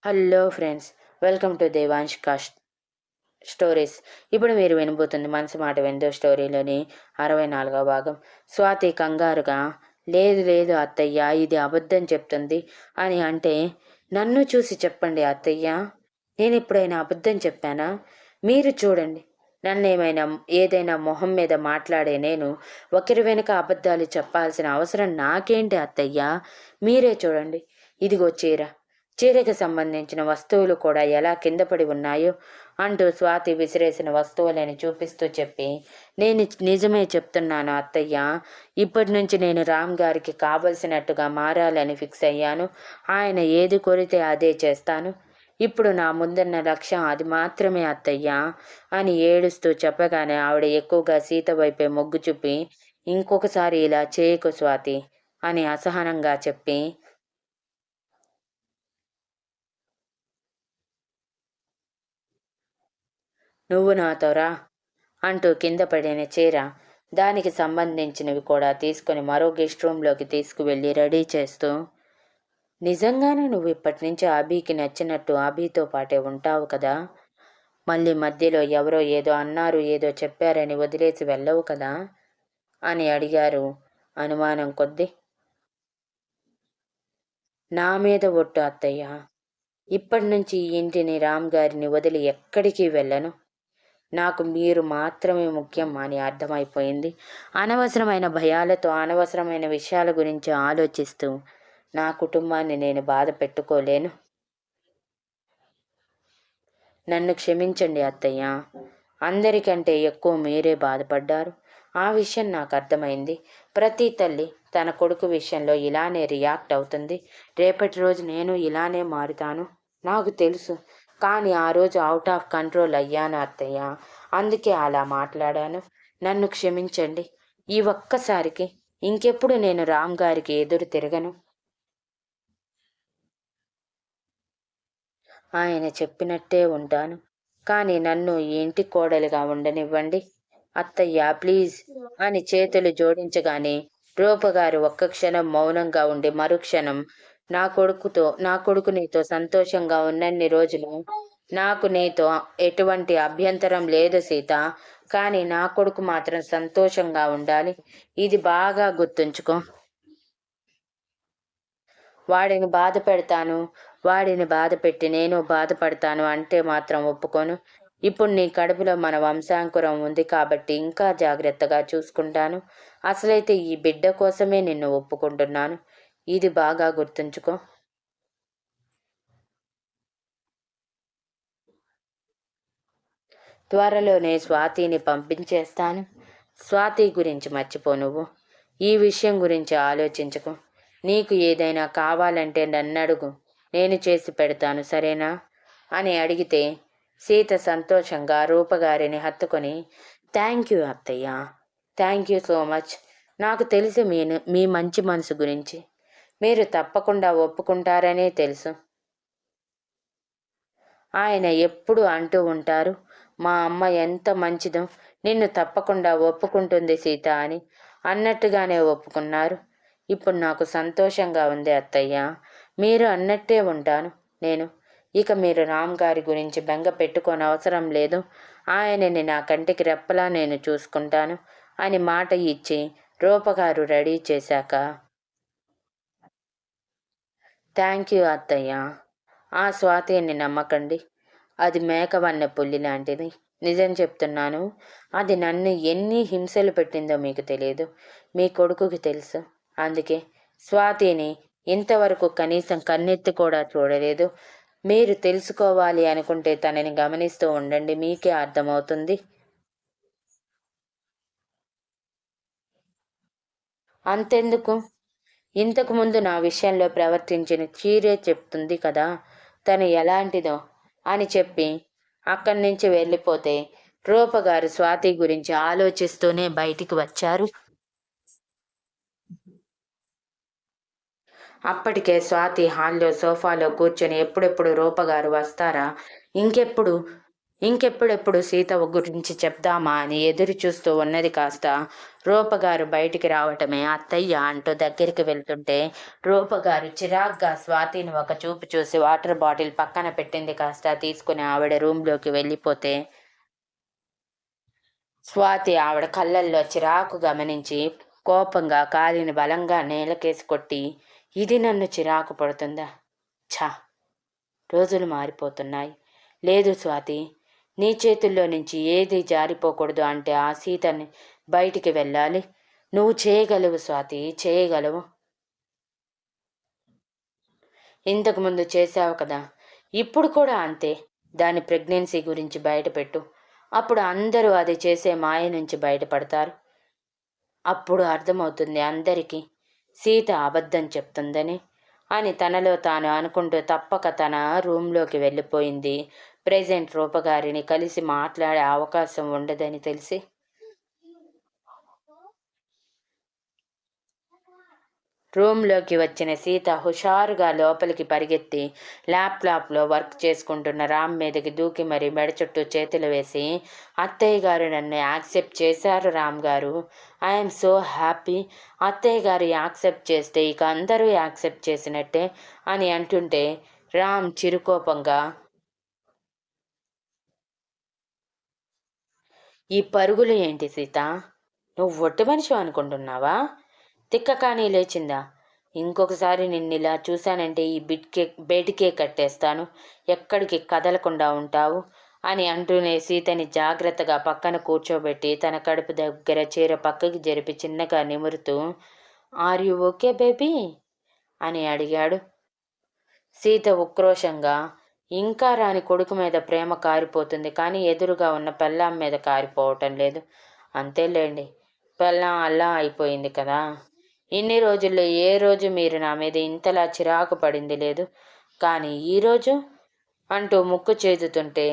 Hello friends, welcome to Devansh cost stories. ఇప్పుడు మీరు వినబోతుంది మనసు మాట వెందో స్టోరీలోని 64వ భాగం. స్వాతి కంగారుగా, లేదు లేదు అత్తయ్య, ఇది అబద్ధం చెప్తుంది అని అంటే, నన్ను చూసి చెప్పండి అత్తయ్య, నేను ఎప్పుడైనా అబద్ధం చెప్పానా? మీరు చూడండి, ఏదైనా మొహం మీద మాట్లాడే నేను ఒకరి వెనుక అబద్ధాలు చెప్పాల్సిన అవసరం నాకేంటి అత్తయ్య? మీరే చూడండి, ఇదిగో చీరకి సంబంధించిన వస్తువులు కూడా ఎలా కింద పడి ఉన్నాయో అంటూ స్వాతి విసిరేసిన వస్తువులని చూపిస్తూ చెప్పి, నేను నిజమే చెప్తున్నాను అత్తయ్య, ఇప్పటి నుంచి నేను రామ్ గారికి కావలసినట్టుగా మారాలని ఫిక్స్ అయ్యాను. ఆయన ఏది కోరితే అదే చేస్తాను. ఇప్పుడు నా ముందున్న లక్ష్యం అది మాత్రమే అత్తయ్య అని ఏడుస్తూ చెప్పగానే ఆవిడ ఎక్కువగా సీత వైపే మొగ్గు చూపి, ఇంకొకసారి ఇలా చేయకు స్వాతి అని అసహనంగా చెప్పి, నువ్వు నాతో రా అంటూ కింద పడిన చీర, దానికి సంబంధించినవి కూడా తీసుకుని మరో గెస్ట్ రూమ్లోకి తీసుకువెళ్ళి రెడీ చేస్తూ, నిజంగానే నువ్వు ఇప్పటి నుంచి అభికి నచ్చినట్టు అభితో పాటే ఉంటావు కదా? మళ్ళీ మధ్యలో ఎవరో ఏదో అన్నారు, ఏదో చెప్పారని వదిలేసి వెళ్ళవు కదా అని అడిగారు అనుమానం కొద్దీ. నా మీద ఒట్టు అత్తయ్య, ఇప్పటి నుంచి ఈ ఇంటిని రామ్ గారిని వదిలి ఎక్కడికి వెళ్ళను. నాకు మీరు మాత్రమే ముఖ్యం అని అర్థమైపోయింది. అనవసరమైన భయాలతో అనవసరమైన విషయాల గురించి ఆలోచిస్తూ నా కుటుంబాన్ని నేను బాధ పెట్టుకోలేను. నన్ను క్షమించండి అత్తయ్య, అందరికంటే ఎక్కువ మీరే బాధపడ్డారు. ఆ విషయం నాకు అర్థమైంది. ప్రతి తల్లి తన కొడుకు విషయంలో ఇలానే రియాక్ట్ అవుతుంది. రేపటి రోజు నేను ఇలానే మారుతాను, నాకు తెలుసు. కానీ ఆ రోజు అవుట్ ఆఫ్ కంట్రోల్ అయ్యాను అత్తయ్య, అందుకే అలా మాట్లాడాను. నన్ను క్షమించండి. ఈ ఒక్కసారికి ఇంకెప్పుడు నేను రామ్ గారికి ఎదురు తిరగను. ఆయన చెప్పినట్టే ఉంటాను. కానీ నన్ను ఈ ఇంటి కోడలిగా ఉండనివ్వండి అత్తయ్య, ప్లీజ్ అని చేతులు జోడించగానే రూపగారు ఒక్క క్షణం మౌనంగా ఉండి మరుక్షణం, నా కొడుకు నీతో సంతోషంగా ఉన్నన్ని రోజులు నాకు నీతో ఎటువంటి అభ్యంతరం లేదు సీత, కానీ నా కొడుకు మాత్రం సంతోషంగా ఉండాలి. ఇది బాగా గుర్తుంచుకో. వాడిని బాధ పెడతాను, వాడిని బాధ పెట్టి నేను బాధపడతాను అంటే మాత్రం ఒప్పుకోను. ఇప్పుడు నీ కడుపులో మన వంశాంకురం ఉంది కాబట్టి ఇంకా జాగ్రత్తగా చూసుకుంటాను. అసలైతే ఈ బిడ్డ కోసమే నిన్ను ఒప్పుకుంటున్నాను. ఇది బాగా గుర్తుంచుకో. త్వరలోనే స్వాతిని పంపించేస్తాను. స్వాతి గురించి మర్చిపో నువ్వు. ఈ విషయం గురించి ఆలోచించకు. నీకు ఏదైనా కావాలంటే నన్నడుగు, నేను చేసి పెడతాను, సరేనా అని అడిగితే సీత సంతోషంగా రూపగారిని హత్తుకొని, థ్యాంక్ యూ అత్తయ్య, థ్యాంక్ యూ సో మచ్. నాకు తెలిసి మీ మంచి మనసు గురించి మీరు తప్పకుండా ఒప్పుకుంటారనే తెలుసు. ఆయన ఎప్పుడు అంటూ ఉంటారు, మా అమ్మ ఎంత మంచిదో, నిన్ను తప్పకుండా ఒప్పుకుంటుంది సీత అని. అన్నట్టుగానే ఒప్పుకున్నారు. ఇప్పుడు నాకు సంతోషంగా ఉంది అత్తయ్య. మీరు అన్నట్టే ఉంటాను నేను. ఇక మీరు రామ్ గారి గురించి బెంగ పెట్టుకోని అవసరం లేదు. ఆయనని నా కంటికి రెప్పలా నేను చూసుకుంటాను అని మాట ఇచ్చి రూపగారు రెడీ చేశాక, థ్యాంక్ యూ అత్తయ్య, ఆ స్వాతిని నమ్మకండి. అది మేకవన్న పుల్లి లాంటిది. నిజం చెప్తున్నాను. అది నన్ను ఎన్ని హింసలు పెట్టిందో మీకు తెలియదు, మీ కొడుకుకి తెలుసు. అందుకే స్వాతిని ఇంతవరకు కనీసం కన్నెత్తి కూడా చూడలేదు. మీరు తెలుసుకోవాలి అనుకుంటే తనని గమనిస్తూ ఉండండి, మీకే అర్థమవుతుంది. అంతెందుకు, ఇంతకు ముందు నా విషయంలో ప్రవర్తించిన చీరే చెప్తుంది కదా తను ఎలాంటిదో అని చెప్పి అక్కడి నుంచి వెళ్ళిపోతే రూపగారు స్వాతి గురించి ఆలోచిస్తూనే బయటికి వచ్చారు. అప్పటికే స్వాతి హాల్లో సోఫాలో కూర్చొని ఎప్పుడెప్పుడు రూపగారు వస్తారా, ఇంకెప్పుడు ఇంకెప్పుడెప్పుడు సీత గురించి చెప్దామా అని ఎదురు చూస్తూ ఉన్నది కాస్త రూపగారు బయటికి రావటమే అత్తయ్య అంటూ దగ్గరికి వెళ్తుంటే రూపగారు చిరాగ్గా స్వాతిని ఒక చూపు చూసి వాటర్ బాటిల్ పక్కన పెట్టింది కాస్త తీసుకుని ఆవిడ రూమ్లోకి వెళ్ళిపోతే స్వాతి ఆవిడ కళ్ళల్లో చిరాకు గమనించి కోపంగా కాలిని బలంగా నేలకేసి కొట్టి, ఇది నన్ను చిరాకు పడుతుందా? ఛా, రోజులు మారిపోతున్నాయి. లేదు స్వాతి, నీ చేతుల్లో నుంచి ఏది జారిపోకూడదు అంటే ఆ సీతని బయటికి వెళ్ళాలి. నువ్వు చేయగలవు స్వాతి, చేయగలవు. ఇంతకుముందు చేశావు కదా, ఇప్పుడు కూడా అంతే. దాని ప్రెగ్నెన్సీ గురించి బయటపెట్టు. అప్పుడు అందరూ అది చేసే మాయ నుంచి బయటపడతారు. అప్పుడు అర్థమవుతుంది అందరికీ సీత అబద్ధం చెప్తుందని అని తనలో తాను అనుకుంటూ తప్పక తన రూంలోకి వెళ్ళిపోయింది. ప్రెజెంట్ రూపగారిని కలిసి మాట్లాడే అవకాశం ఉండదని తెలిసి రూమ్లోకి వచ్చిన సీత హుషారుగా లోపలికి పరిగెత్తి ల్యాప్టాప్లో వర్క్ చేసుకుంటున్న రామ్ మీదకి దూకి మరీ మెడ చుట్టూ చేతులు వేసి, అత్తయ్య గారు నన్ను యాక్సెప్ట్ చేశారు రామ్ గారు. I'm so happy. అత్తయ్య గారు యాక్సెప్ట్ చేస్తే ఇక అందరూ యాక్సెప్ట్ చేసినట్టే అని అంటుంటే రామ్ చిరుకోపంగా, ఈ పరుగులు ఏంటి సీత? నువ్వు ఒట్టి మనిషి అనుకుంటున్నావా? తిక్క కానీ లేచిందా? ఇంకొకసారి నిన్నిలా చూశానంటే ఈ బేటికే కట్టేస్తాను. ఎక్కడికి కదలకుండా ఉంటావు అని అంటూనే సీతని జాగ్రత్తగా పక్కన కూర్చోబెట్టి తన కడుపు దగ్గర చీర పక్కకి జరిపి చిన్నగా నిమురుతూ, ఆర్ యు ఓకే బేబీ అని అడిగాడు. సీత ఉక్రోషంగా, ఇంకా రాని కొడుకు మీద ప్రేమ కారిపోతుంది కానీ ఎదురుగా ఉన్న పెళ్ళాం మీద కారిపోవటం లేదు. అంతేలేండి, పెళ్ళాం అల్లా అయిపోయింది కదా. ఇన్ని రోజుల్లో ఏ రోజు మీరు నా మీద ఇంతలా చిరాకు పడింది లేదు, కానీ ఈరోజు అంటూ ముక్కు చేదుతుంటే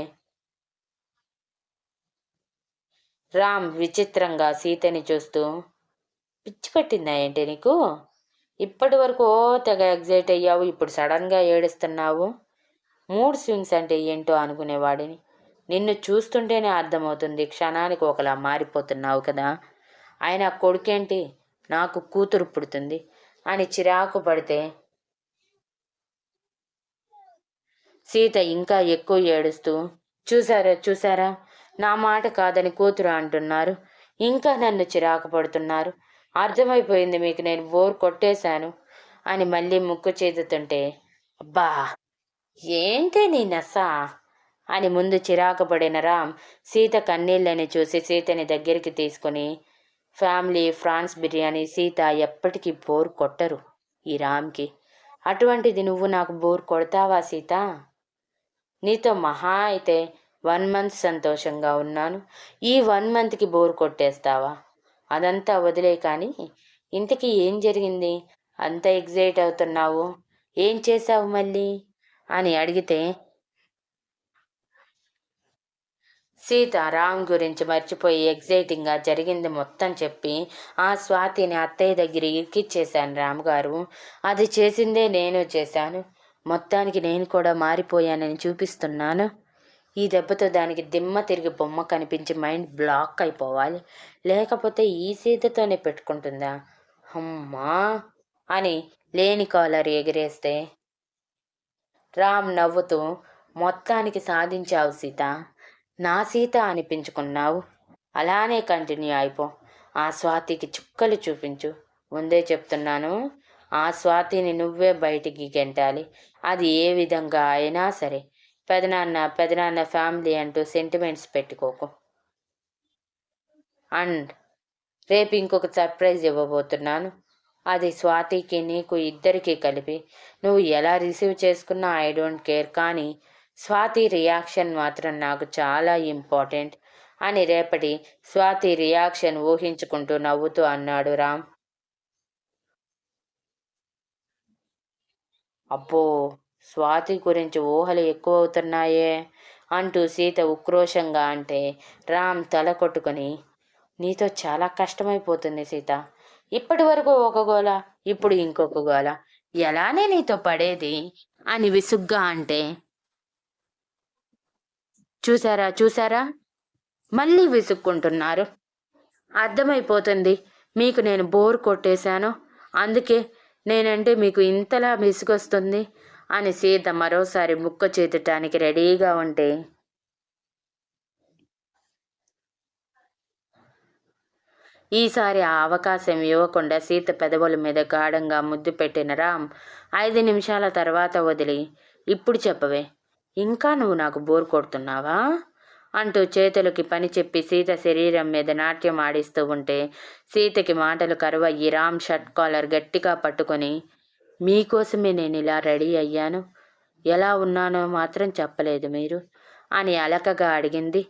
రామ్ విచిత్రంగా సీతని చూస్తూ, పిచ్చి పట్టిందా ఏంటి నీకు? ఇప్పటి వరకు ఓ తెగ ఎగ్జైట్ అయ్యావు, ఇప్పుడు సడన్గా ఏడుస్తున్నావు. మూడ్ స్వింగ్స్ అంటే ఏంటో అనుకునేవాడిని. నిన్ను చూస్తుంటేనే అర్థమవుతుంది క్షణానికి ఒకలా మారిపోతున్నావు కదా. ఆయన కొడుకేంటి, నాకు కూతురు పుడుతుంది అని చిరాకు పడితే సీత ఇంకా ఎక్కువ ఏడుస్తూ, చూసారా, నా మాట కాదని కూతురు అంటున్నారు, ఇంకా నన్ను చిరాకు పడుతున్నారు. అర్థమైపోయింది మీకు నేను బోర్ కొట్టేశాను అని మళ్ళీ ముక్కు చేదుతుంటే, అబ్బా ఏంటి నీ నస అని ముందు చిరాకు పడిన రామ్ సీత కన్నీళ్ళని చూసి సీతని దగ్గరికి తీసుకుని, ఫ్యామిలీ ఫ్రాన్స్ బిర్యానీ సీత ఎప్పటికీ బోర్ కొట్టరు ఈ రామ్కి. అటువంటిది నువ్వు నాకు బోర్ కొడతావా సీత? నీతో మహా అయితే 1 మంత్ సంతోషంగా ఉన్నాను, ఈ 1 మంత్కి బోర్ కొట్టేస్తావా? అదంతా వదిలే కానీ ఇంతకీ ఏం జరిగింది? అంత ఎగ్జైట్ అవుతున్నావు, ఏం చేశావు మళ్ళీ అని అడిగితే సీత రామ్ గురించి మర్చిపోయి ఎగ్జైటింగ్గా జరిగింది మొత్తం చెప్పి, ఆ స్వాతిని అత్తయ్య దగ్గర ఇరికిచ్చేశాను రామ్గారు. అది చేసిందే నేను చేశాను. మొత్తానికి నేను కూడా మారిపోయానని చూపిస్తున్నాను. ఈ దెబ్బతో దానికి దిమ్మ తిరిగి బొమ్మ కనిపించి మైండ్ బ్లాక్ అయిపోవాలి, లేకపోతే ఈ సీతతోనే పెట్టుకుంటుందా? అమ్మా అని లేని కాలర్ ఎగిరేస్తే రామ్ నవ్వుతూ, మొత్తానికి సాధించావు సీత, నా సీత అనిపించుకున్నావు. అలానే కంటిన్యూ అయిపో. ఆ స్వాతికి చుక్కలు చూపించు. ముందే చెప్తున్నాను, ఆ స్వాతిని నువ్వే బయటికి గెంటాలి. అది ఏ విధంగా అయినా సరే. పెదనాన్న ఫ్యామిలీ అంటూ సెంటిమెంట్స్ పెట్టుకోకు. అండ్ రేపు ఇంకొక సర్ప్రైజ్ ఇవ్వబోతున్నాను. అది స్వాతికి నీకు ఇద్దరికీ కలిపి. నువ్వు ఎలా రిసీవ్ చేసుకున్నా ఐ డోంట్ కేర్, కానీ స్వాతి రియాక్షన్ మాత్రం నాకు చాలా ఇంపార్టెంట్ అని రేపటి స్వాతి రియాక్షన్ ఊహించుకుంటూ నవ్వుతూ అన్నాడు రామ్. అబ్బో, స్వాతి గురించి ఊహలు ఎక్కువ అవుతున్నాయే అంటూ సీత ఉక్రోషంగా అంటే రామ్ తల కొట్టుకొని, నీతో చాలా కష్టమైపోతుంది సీత. ఇప్పటి వరకు ఒక గోల, ఇప్పుడు ఇంకొక గోల, ఎలానే నీతో పడేది అని విసుగ్గా అంటే చూసారా చూసారా, మళ్ళీ విసుక్కుంటున్నారు. అర్థమైపోతుంది మీకు నేను బోర్ కొట్టేశాను, అందుకే నేనంటే మీకు ఇంతలా విసుగొస్తుంది అని సీత మరోసారి ముక్క చేతటానికి రెడీగా ఉంటే, ఈసారి ఆ అవకాశం ఇవ్వకుండా సీత పెదవుల మీద గాఢంగా ముద్దు పెట్టిన రామ్ 5 నిమిషాల తర్వాత వదిలి, ఇప్పుడు చెప్పవే, ఇంకా నువ్వు నాకు బోర్ కొడుతున్నావా అంటూ చేతులకి పని చెప్పి సీత శరీరం మీద నాట్యం ఆడిస్తూ ఉంటే సీతకి మాటలు కరువయ్యి రామ్ షర్ట్ కాలర్ గట్టిగా పట్టుకొని, మీకోసమే నేను ఇలా రెడీ అయ్యాను, ఎలా ఉన్నానో మాత్రం చెప్పలేదు మీరు అని అలకగా అడిగింది.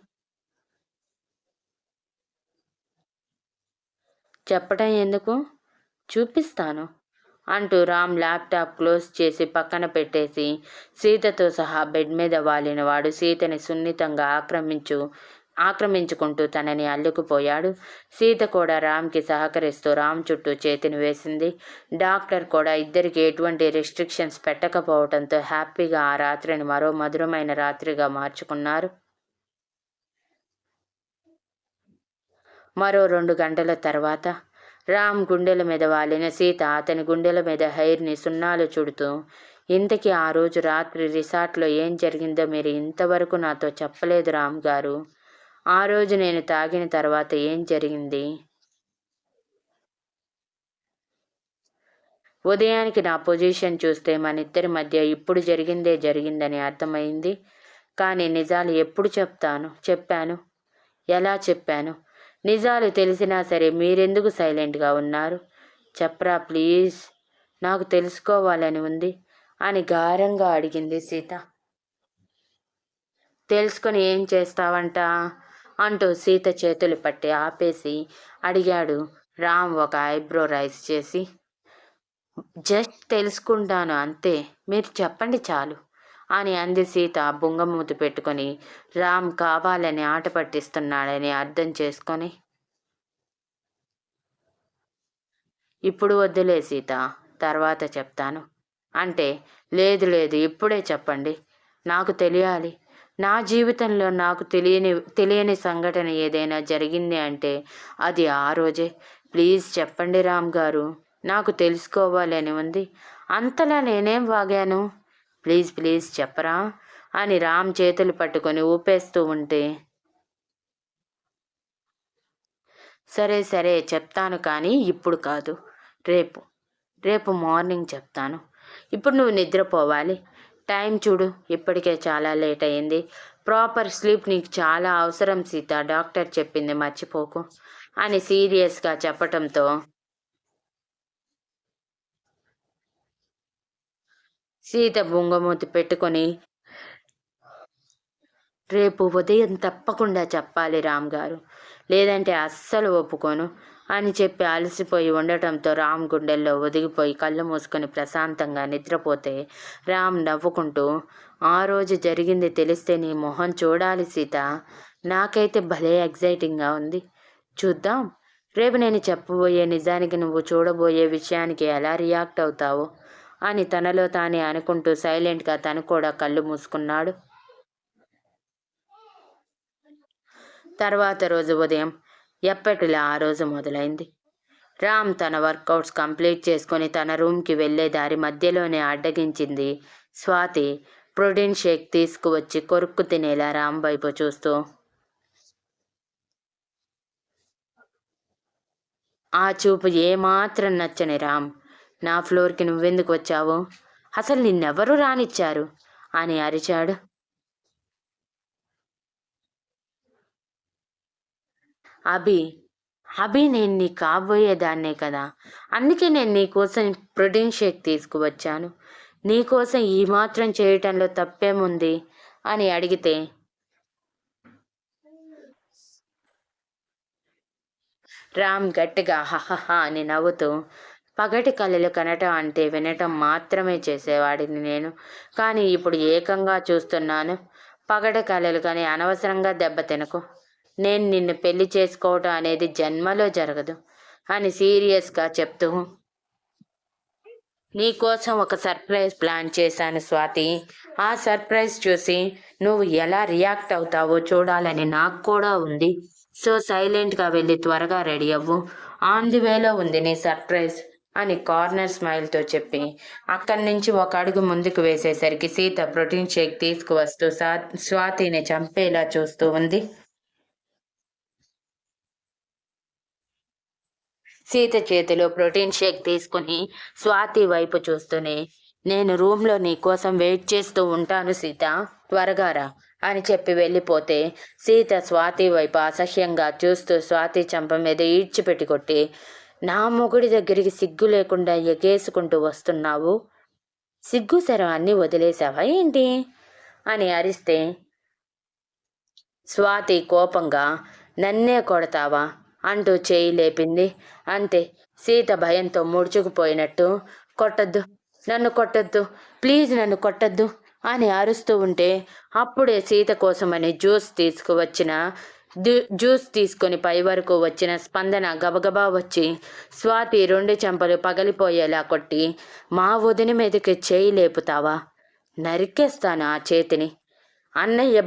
చెప్పటం ఎందుకు, చూపిస్తాను అంటూ రామ్ ల్యాప్టాప్ క్లోజ్ చేసి పక్కన పెట్టేసి సీతతో సహా బెడ్ మీద వాలిన వాడు సీతని సున్నితంగా ఆక్రమించుకుంటూ తనని అల్లుకుపోయాడు. సీత కూడా రామ్కి సహకరిస్తూ రామ్ చుట్టూ చేతిని వేసింది. డాక్టర్ కూడా ఇద్దరికి ఎటువంటి రెస్ట్రిక్షన్స్ పెట్టకపోవడంతో హ్యాపీగా ఆ రాత్రిని మరో మధురమైన రాత్రిగా మార్చుకున్నారు. మరో 2 గంటల తర్వాత రామ్ గుండెల మీద వాలిన సీత అతని గుండెల మీద హెయిర్ని సున్నాలు చుడుతూ, ఇంతకీ ఆ రోజు రాత్రి రిసార్ట్లో ఏం జరిగిందో మీరు ఇంతవరకు నాతో చెప్పలేదు రామ్ గారు. ఆ రోజు నేను తాగిన తర్వాత ఏం జరిగింది? ఉదయానికి నా పొజిషన్ చూస్తే మనిద్దరి మధ్య ఇప్పుడు జరిగిందని అర్థమైంది. కానీ నిజాలు ఎప్పుడు చెప్పాను, ఎలా చెప్పాను? నిజాలు తెలిసినా సరే మీరెందుకు సైలెంట్గా ఉన్నారు? చెప్పరా ప్లీజ్, నాకు తెలుసుకోవాలని ఉంది అని గారంగా అడిగింది సీత. తెలుసుకొని ఏం చేస్తావంట అంటూ సీత చేతులు పట్టి ఆపేసి అడిగాడు రామ్ ఒక ఐబ్రో రైస్ చేసి. జస్ట్ తెలుసుకుంటాను అంతే, మీరు చెప్పండి చాలు అని అంది సీత బుంగమూతి పెట్టుకొని, రామ్ కావాలని ఆట పట్టిస్తున్నాడని అర్థం చేసుకొని. ఇప్పుడు వద్దులే సీత, తర్వాత చెప్తాను అంటే, లేదు ఇప్పుడే చెప్పండి, నాకు తెలియాలి. నా జీవితంలో నాకు తెలియని సంఘటన ఏదైనా జరిగింది అంటే అది ఆ రోజే. ప్లీజ్ చెప్పండి రామ్ గారు, నాకు తెలుసుకోవాలని ఉంది. అంతలా నేనేం వాగాను? ప్లీజ్ చెప్పరా అని రామ్ చేతులు పట్టుకొని ఊపేస్తూ ఉంటే, సరే చెప్తాను, కానీ ఇప్పుడు కాదు, రేపు మార్నింగ్ చెప్తాను. ఇప్పుడు నువ్వు నిద్రపోవాలి. టైం చూడు, ఇప్పటికే చాలా లేట్ అయింది. ప్రాపర్ స్లీప్ నీకు చాలా అవసరం సీత, డాక్టర్ చెప్పింది మర్చిపోకు అని సీరియస్గా చెప్పటంతో సీత బుంగమూతి పెట్టుకొని, రేపు ఉదయం తప్పకుండా చెప్పాలి రామ్ గారు, లేదంటే అస్సలు ఒప్పుకోను అని చెప్పి అలసిపోయి ఉండటంతో రామ్ గుండెల్లో ఒదిగిపోయి కళ్ళు మూసుకొని ప్రశాంతంగా నిద్రపోతే రామ్ నవ్వుకుంటూ, ఆ రోజు జరిగింది తెలిస్తే నీ మొహం చూడాలి సీత, నాకైతే భలే ఎగ్జైటింగ్గా ఉంది. చూద్దాం రేపు నేను చెప్పబోయే నిజానికి నువ్వు చూడబోయే విషయానికి ఎలా రియాక్ట్ అవుతావో అని తనలో తానే అనుకుంటూ సైలెంట్గా తను కూడా కళ్ళు మూసుకున్నాడు. తర్వాత రోజు ఉదయం ఎప్పటిలా ఆ రోజు మొదలైంది. రామ్ తన వర్కౌట్స్ కంప్లీట్ చేసుకొని తన రూమ్కి వెళ్లే దారి మధ్యలోనే అడ్డగించింది స్వాతి. ప్రోటీన్ షేక్ తీసుకువచ్చి కొరుక్కు తినేలా రామ్ వైపు చూస్తూ, ఆ చూపు ఏమాత్రం నచ్చని రామ్, నా ఫ్లోర్కి నువ్వెందుకు వచ్చావు, అసలు నిన్నెవరు రానిచ్చారు అని అరిచాడు. అభి నేను నీ కాబోయేదాన్నే కదా, అందుకే నేను నీకోసం ప్రోటీన్ షేక్ తీసుకువచ్చాను. నీకోసం ఈ మాత్రం చేయటంలో తప్పేముంది అని అడిగితే, రామ్ గట్టిగా హహహ అని నవ్వుతూ, పగటి కళలు కనటం అంటే వినటం మాత్రమే చేసేవాడిని నేను, కానీ ఇప్పుడు ఏకంగా చూస్తున్నాను. పగటి కళలు కానీ అనవసరంగా దెబ్బతినకు, నేను నిన్ను పెళ్లి చేసుకోవటం అనేది జన్మలో జరగదు అని సీరియస్గా చెప్తూ, నీకోసం ఒక సర్ప్రైజ్ ప్లాన్ చేశాను స్వాతి. ఆ సర్ప్రైజ్ చూసి నువ్వు ఎలా రియాక్ట్ అవుతావో చూడాలని నాకు కూడా ఉంది. సో సైలెంట్గా వెళ్ళి త్వరగా రెడీ అవ్వు. ఆన్ ది వేలో ఉంది నీ సర్ప్రైజ్ అని కార్నర్ స్మైల్తో చెప్పి అక్కడి నుంచి ఒక అడుగు ముందుకు వేసేసరికి సీత ప్రోటీన్ షేక్ తీసుకువస్తూ స్వాతిని చంపేలా చూస్తూ ఉంది. సీత చేతిలో ప్రోటీన్ షేక్ తీసుకుని స్వాతి వైపు చూస్తూనే, నేను రూమ్లో నీ కోసం వెయిట్ చేస్తూ ఉంటాను సీత, త్వరగా రా అని చెప్పి వెళ్ళిపోతే సీత స్వాతి వైపు అసహ్యంగా చూస్తూ స్వాతి చంప మీద ఈడ్చిపెట్టి కొట్టి, నా మొగుడి దగ్గరికి సిగ్గు లేకుండా ఎగేసుకుంటూ వస్తున్నావు, సిగ్గు సరం అన్నీ వదిలేసావా ఏంటి అని అరిస్తే స్వాతి కోపంగా, నన్నే కొడతావా అంటూ చేయి లేపింది. అంతే, సీత భయంతో ముడుచుకుపోయినట్టు, కొట్టద్దు, నన్ను కొట్టద్దు, ప్లీజ్ నన్ను కొట్టద్దు అని అరుస్తూ ఉంటే అప్పుడే సీత కోసమని జ్యూస్ తీసుకొని పై వరకు వచ్చిన స్పందన గబగబా వచ్చి స్వాతి 2 చెంపలు పగలిపోయేలా కొట్టి, మా వదిన మీదకి చేయి లేపుతావా, నరికేస్తాను ఆ చేతిని, అన్నయ్య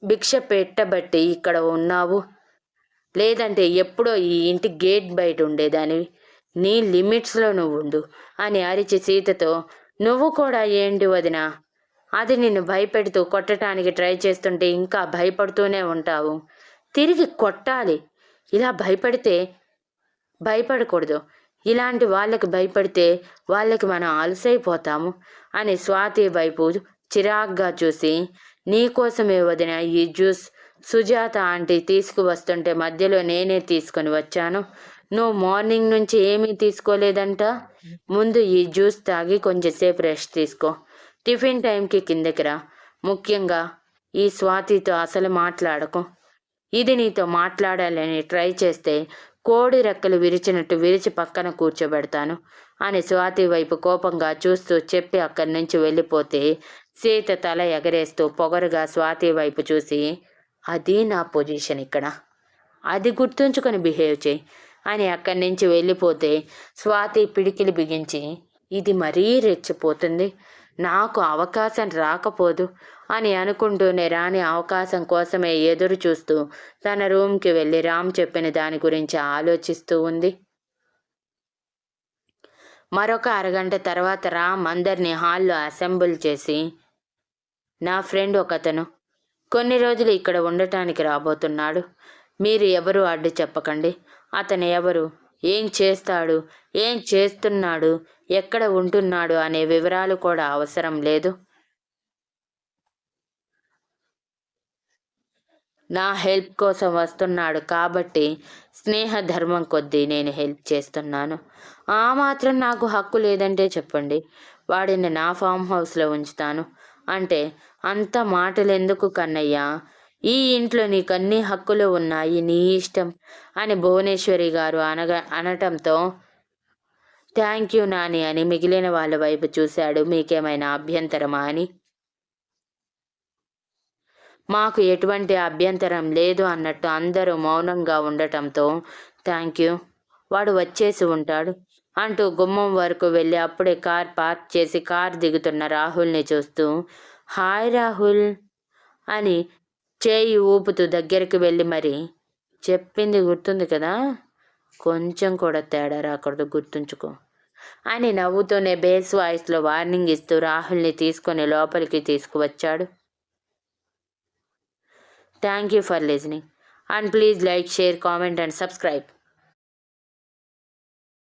భిక్ష పెట్టబట్టి ఇక్కడ ఉన్నావు, లేదంటే ఎప్పుడో ఈ ఇంటి గేట్ బయట ఉండేదానివి, నీ లిమిట్స్లో నువ్వు ఉండు అని అరిచి సీతతో, నువ్వు కూడా ఏంటి వదినా, అది నిన్ను భయపెడుతూ కొట్టడానికి ట్రై చేస్తుంటే ఇంకా భయపడుతూనే ఉంటావు, తిరిగి కొట్టాలి, ఇలా భయపడకూడదు, ఇలాంటి వాళ్ళకి భయపడితే వాళ్ళకి మనం అలసైపోతాము అని స్వాతి వైపు చిరాగ్గా చూసి, నీకోసమే వదిన ఈ జ్యూస్ సుజాత ఆంటీ తీసుకువస్తుంటే మధ్యలో నేనే తీసుకొని వచ్చాను, నువ్వు మార్నింగ్ నుంచి ఏమీ తీసుకోలేదంట, ముందు ఈ జ్యూస్ తాగి కొంచెంసేపు రెస్ట్ తీసుకో, టిఫిన్ టైంకి కిందకి రా, ముఖ్యంగా ఈ స్వాతితో అసలు మాట్లాడకు, ఇది నీతో మాట్లాడాలని ట్రై చేస్తే కోడి రెక్కలు విరిచినట్టు విరిచి పక్కన కూర్చోబెడతాను అని స్వాతి వైపు కోపంగా చూస్తూ చెప్పి అక్కడి నుంచి వెళ్ళిపోతే సీత తల ఎగరేస్తూ పొగరుగా స్వాతి వైపు చూసి, అది నా పొజిషన్ ఇక్కడ, అది గుర్తుంచుకొని బిహేవ్ చేయి అని అక్కడి నుంచి వెళ్ళిపోతే స్వాతి పిడికిలి బిగించి, ఇది మరీ రెచ్చిపోతుంది, నాకు అవకాశం రాకపోదు అని అనుకుంటూనే రాని అవకాశం కోసమే ఎదురు చూస్తూ తన రూమ్కి వెళ్ళి రామ్ చెప్పిన దాని గురించి ఆలోచిస్తూ ఉంది. మరొక అరగంట తర్వాత రామ్ అందరినీ హాల్లో అసెంబుల్ చేసి, నా ఫ్రెండ్ ఒకతను కొన్ని రోజులు ఇక్కడ ఉండటానికి రాబోతున్నాడు, మీరు ఎవరు అడ్డు చెప్పకండి, అతను ఎవరు, ఏం చేస్తాడు, ఏం చేస్తున్నాడు, ఎక్కడ ఉంటున్నాడు అనే వివరాలు కూడా అవసరం లేదు, నా హెల్ప్ కోసం వస్తున్నాడు కాబట్టి స్నేహ ధర్మం కొద్దీ నేను హెల్ప్ చేస్తున్నాను, ఆ మాత్రం నాకు హక్కు లేదంటే చెప్పండి, వాడిని నా ఫామ్ హౌస్లో ఉంచుతాను అంటే అంత మాటలెందుకు కన్నయ్య, ఈ ఇంట్లో నీకు అన్ని హక్కులు ఉన్నాయి, నీ ఇష్టం అని భువనేశ్వరి గారు అనటంతో థ్యాంక్ యూ నాని అని మిగిలిన వాళ్ళ వైపు చూశాడు. మీకేమైనా అభ్యంతరమా అని. మాకు ఎటువంటి అభ్యంతరం లేదు అన్నట్టు అందరూ మౌనంగా ఉండటంతో థ్యాంక్ యూ, వాడు వచ్చేసి ఉంటాడు అంటూ గుమ్మం వరకు వెళ్ళి అప్పుడే కార్ పార్క్ చేసి కార్ దిగుతున్న రాహుల్ని చూస్తూ హాయ్ రాహుల్ అని చేయి ఊపుతూ దగ్గరికి వెళ్ళి, మరి చెప్పింది గుర్తుంది కదా, కొంచెం కూడా తేడా రాకూడదు, గుర్తుంచుకో అని నవ్వుతూనే బేస్ వాయిస్లో వార్నింగ్ ఇస్తూ రాహుల్ని తీసుకొని లోపలికి తీసుకువచ్చాడు. Thank you for listening and please like, share, comment and subscribe.